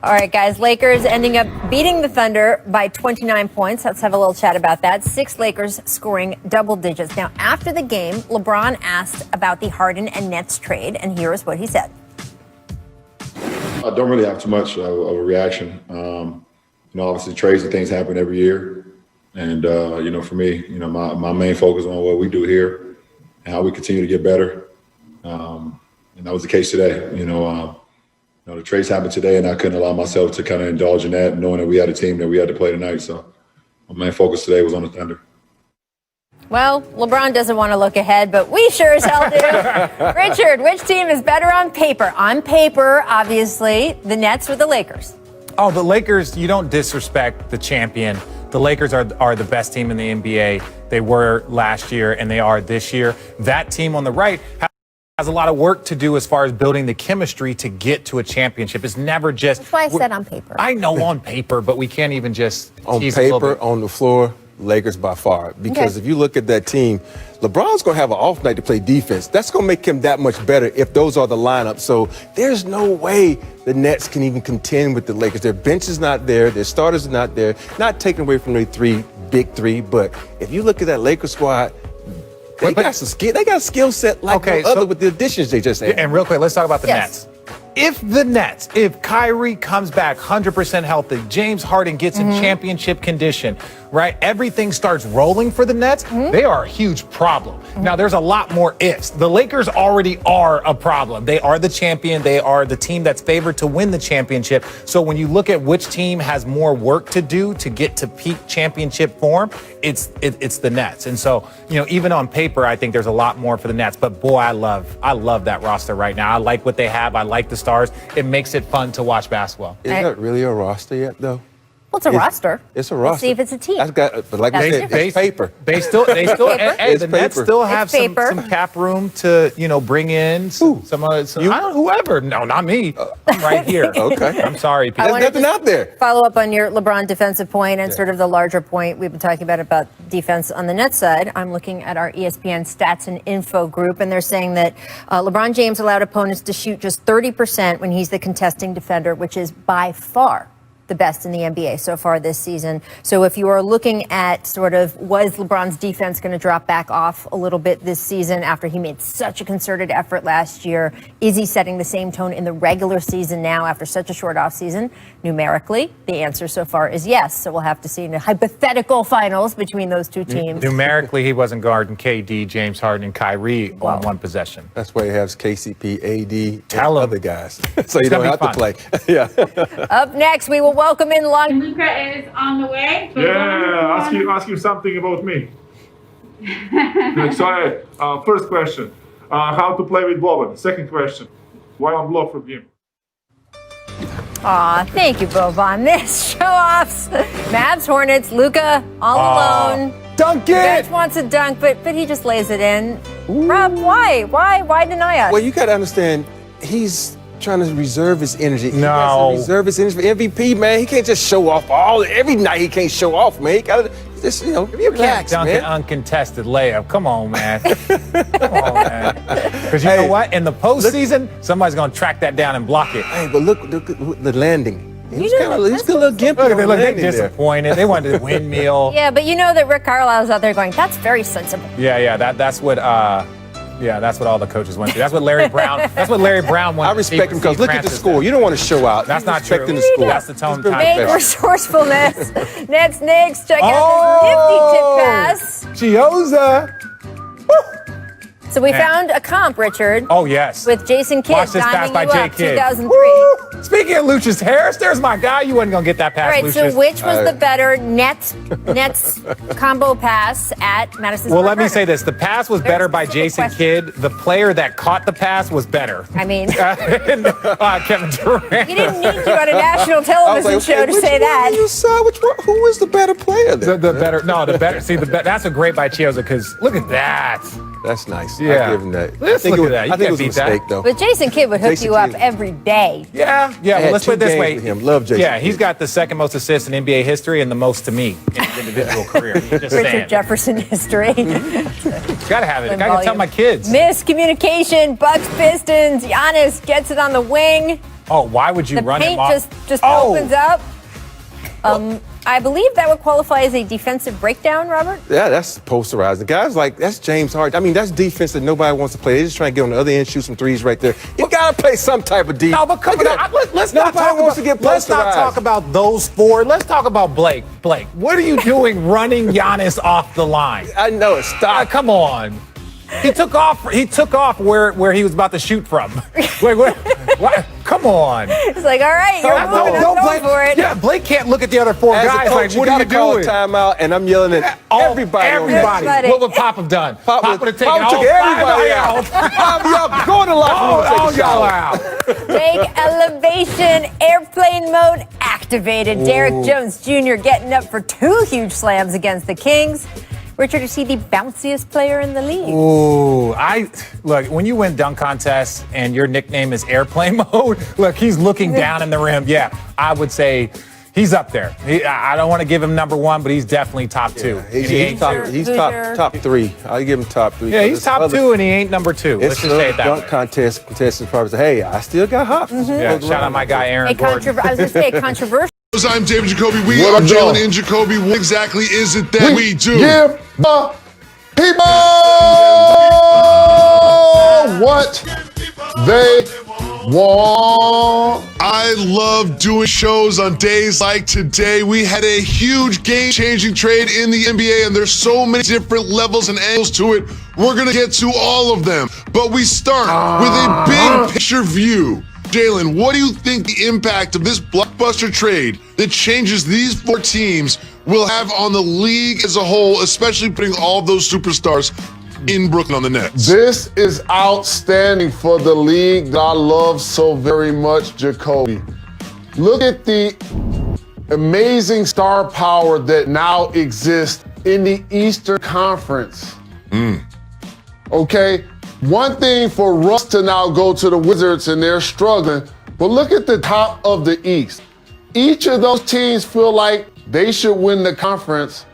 All right, guys, Lakers ending up beating the Thunder by 29 points. Let's have a little chat about that. 6 Lakers scoring double digits. Now, after the game, LeBron asked about the Harden and Nets trade, and here is what he said. I don't really have too much of a reaction. Obviously trades and things happen every year. And, for me, my main focus on what we do here and how we continue to get better. And that was the case today. The trades happened today, and I couldn't allow myself to kind of indulge in that, knowing that we had a team that we had to play tonight. So my main focus today was on the Thunder. Well, LeBron doesn't want to look ahead, but we sure as hell do. Richard, which team is better on paper? On paper, obviously, the Nets or the Lakers? Oh, the Lakers, you don't disrespect the champion. The Lakers are the best team in the NBA. They were last year, and they are this year. That team on the right has a lot of work to do as far as building the chemistry to get to a championship. It's never just... That's why I said on paper. I know on paper, but we can't even just... On paper, on the floor, Lakers by far. Because if you look at that team, LeBron's going to have an off night to play defense. That's going to make him that much better if those are the lineups. So there's no way the Nets can even contend with the Lakers. Their bench is not there. Their starters are not there. Not taken away from their big three. But if you look at that Lakers squad, they got some skill. They got a skill set like other with the additions they just had. And real quick, let's talk about the Nets. If Kyrie comes back 100% healthy, James Harden gets in championship condition, right? Everything starts rolling for the Nets. They are a huge problem. Now, there's a lot more ifs. The Lakers already are a problem. They are the champion. They are the team that's favored to win the championship. So when you look at which team has more work to do to get to peak championship form, it's the Nets. And so, even on paper, I think there's a lot more for the Nets. But boy, I love that roster right now. I like what they have. I like the stars. It makes it fun to watch basketball. Is that really a roster yet, though? Well, it's a roster. It's a roster. We'll see if it's a team. But like I said, it's paper. They still, the Nets still have some cap room to, bring in whoever. No, not me. I'm right here. Okay. I'm sorry, Pete. There's nothing out there. Follow up on your LeBron defensive point and sort of the larger point we've been talking about defense on the Nets side. I'm looking at our ESPN stats and info group, and they're saying that LeBron James allowed opponents to shoot just 30% when he's the contesting defender, which is by far the best in the NBA so far this season. So if you are looking at sort of, was LeBron's defense going to drop back off a little bit this season after he made such a concerted effort last year? Is he setting the same tone in the regular season now after such a short off season? Numerically, the answer so far is yes. So we'll have to see in the hypothetical finals between those two teams. Numerically, he wasn't guarding KD, James Harden, and Kyrie on one possession. That's why he has KCP, AD, Tell and other guys. So you don't have to play. Yeah. Up next, we will welcome in Luka is on the way. Ask you something about me. Sorry. First question, how to play with Boban. Second question, why on block from him? Aw, thank you, Boban. This show-offs. Mavs, Hornets, Luka all alone. Dunk it! Bench wants a dunk, but he just lays it in. Rob, why? Why deny us? Well, you got to understand, he's trying to reserve his energy. He has to reserve his energy for MVP, man. He can't just show off every night. He can't show off, man. He got to just, relax, dunk man. an uncontested layup. Come on, man. Come on, man. Because you know what? In the postseason, somebody's going to track that down and block it. Hey, but look at the landing. He's got a little gimpy. Look, they're disappointed. They wanted a windmill. Yeah, but you know that Rick Carlisle's out there going, that's very sensible. Yeah, that's what all the coaches went through. That's what Larry Brown wanted. I respect him because look at the score. You don't want to show out. That's not true. The score. That's the tone. Big resourcefulness. Next, check out this nifty tip pass. Chioza. So we found a comp, Richard. Oh, yes. With Jason Kidd Watch this pass diming by you J. up, Kidd. 2003. Woo! Speaking of Lucius Harris, there's my guy. You wasn't going to get that pass, All right, Lucius. so which was the better Nets combo pass at Madison Square Well, let me Garden? say this. The pass was better by Jason Kidd. The player that caught the pass was better. I mean, Kevin Durant. you didn't need to on a national television show to say that. Who was the better player there? The better. See, that's a great by Chioza because look at that. That's nice. Yeah. I give him that. Let's look at that. You I think it was a can't beat that. mistake, though. But Jason Kidd would hook you up every day. Yeah. Well, let's put it this way. With him. Love Jason. Yeah, he's got the second most assists in NBA history and the most to me in his individual career. Just Richard saying. Jefferson history. Gotta have it. I can tell my kids. Miscommunication. Bucks Pistons. Giannis gets it on the wing. Oh, why would you The run him paint off? just Oh! opens up. I believe that would qualify as a defensive breakdown, Robert. Yeah, that's posterizing. Guys like, that's James Harden. I mean, that's defense that nobody wants to play. They're just trying to get on the other end, shoot some threes right there. You got to play some type of defense. No, but come on. Let's not talk about those four. Let's talk about Blake. Blake, what are you doing running Giannis off the line? I know it. Stop. Come on. He took off where he was about to shoot from. What? Come on. It's like, all right, you're moving. I'm going for it. Yeah, Blake can't look at the other four As a guys coach, like, what are you call doing? a timeout, and I'm yelling at everybody. Everybody. What would Pop have done? Pop would have taken Pop all took everybody out. Pop, y'all go in the locker room and take a y'all shower. out. Big elevation, airplane mode activated. Derrick Jones Jr. getting up for 2 huge slams against the Kings. Richard, is he the bounciest player in the league? Ooh, look, when you win dunk contests and your nickname is airplane mode, look, he's looking down in the rim. Yeah, I would say he's up there. I don't want to give him number 1, but he's definitely top 2. He's top 3. I'll give him top 3. Yeah, he's top 2 and he ain't number 2. Let's It's just say it that dunk way. contest. Contestants probably say, hey, I still got hops. Yeah, shout out my guy Aaron Gordon. I was going to say, controversial. I'm David Jacoby. We What are up, Jalen y'all? and Jacoby. What exactly is it that we do? Give the people what they want. I love doing shows on days like today. We had a huge game-changing trade in the NBA, and there's so many different levels and angles to it. We're going to get to all of them. But we start with a big picture view. Jalen, what do you think the impact of this blockbuster trade that changes these 4 teams will have on the league as a whole, especially putting all of those superstars in Brooklyn on the Nets? This is outstanding for the league that I love so very much, Jacoby. Look at the amazing star power that now exists in the Eastern Conference. Okay? One thing for Russ to now go to the Wizards and they're struggling, but look at the top of the East. Each of those teams feel like they should win the conference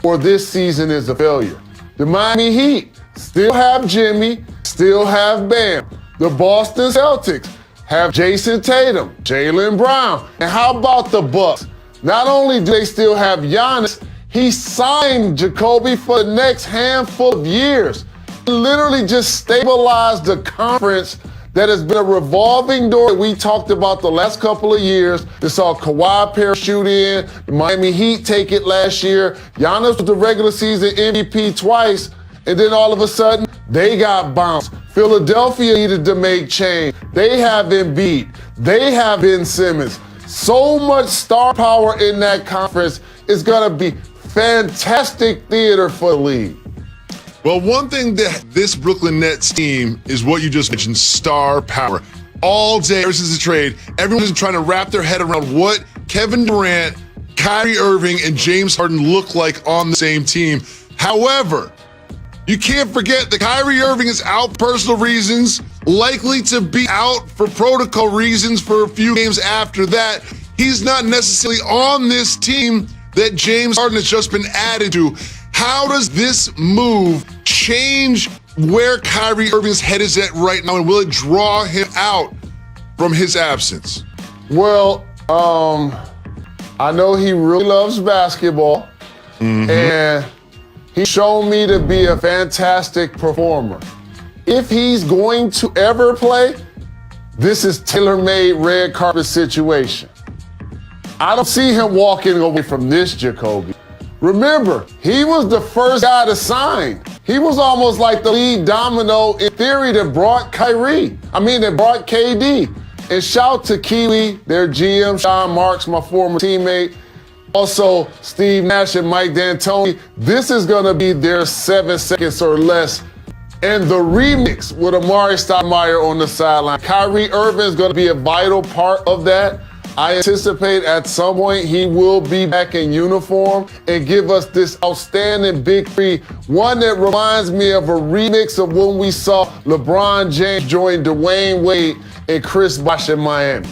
or this season is a failure. The Miami Heat still have Jimmy, still have Bam. The Boston Celtics have Jason Tatum, Jaylen Brown. And how about the Bucks? Not only do they still have Giannis, he signed Jacoby for the next handful of years. Literally just stabilized the conference that has been a revolving door that we talked about the last couple of years. They saw Kawhi parachute in, the Miami Heat take it last year. Giannis was the regular season MVP twice, and then all of a sudden, they got bounced. Philadelphia needed to make change. They have Embiid. They have Ben Simmons. So much star power in that conference is gonna be fantastic theater for the league. Well, one thing that this Brooklyn Nets team is what you just mentioned, star power. All day, ever since the trade, everyone's been trying to wrap their head around what Kevin Durant, Kyrie Irving, and James Harden look like on the same team. However, you can't forget that Kyrie Irving is out for personal reasons, likely to be out for protocol reasons for a few games after that. He's not necessarily on this team that James Harden has just been added to. How does this move change where Kyrie Irving's head is at right now, and will it draw him out from his absence? Well, I know he really loves basketball, and he's shown me to be a fantastic performer. If he's going to ever play, this is tailor-made red carpet situation. I don't see him walking away from this, Jacoby. Remember, he was the first guy to sign. He was almost like the lead domino in theory that brought that brought KD. And shout to Kiwi, their GM, Sean Marks, my former teammate. Also, Steve Nash and Mike D'Antoni. This is gonna be their 7 seconds or less. And the remix with Amari Stoudemire on the sideline. Kyrie Irving is gonna be a vital part of that. I anticipate at some point he will be back in uniform and give us this outstanding big three, one that reminds me of a remix of when we saw LeBron James join Dwayne Wade and Chris Bosh in Miami.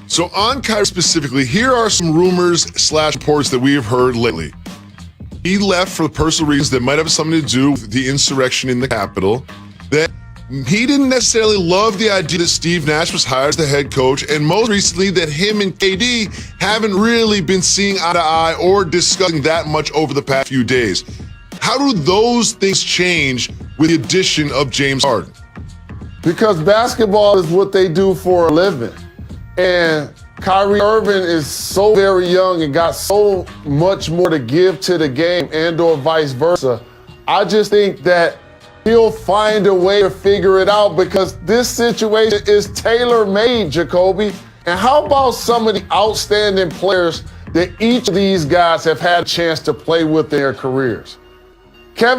So on Kyrie specifically, here are some rumors / reports that we have heard lately. He left for personal reasons that might have something to do with the insurrection in the Capitol. That he didn't necessarily love the idea that Steve Nash was hired as the head coach, and most recently that him and KD haven't really been seeing eye to eye or discussing that much over the past few days. How do those things change with the addition of James Harden? Because basketball is what they do for a living. And Kyrie Irving is so very young and got so much more to give to the game and or vice versa. I just think that he'll find a way to figure it out because this situation is tailor-made, Jacoby. And how about some of the outstanding players that each of these guys have had a chance to play with in their careers? Kevin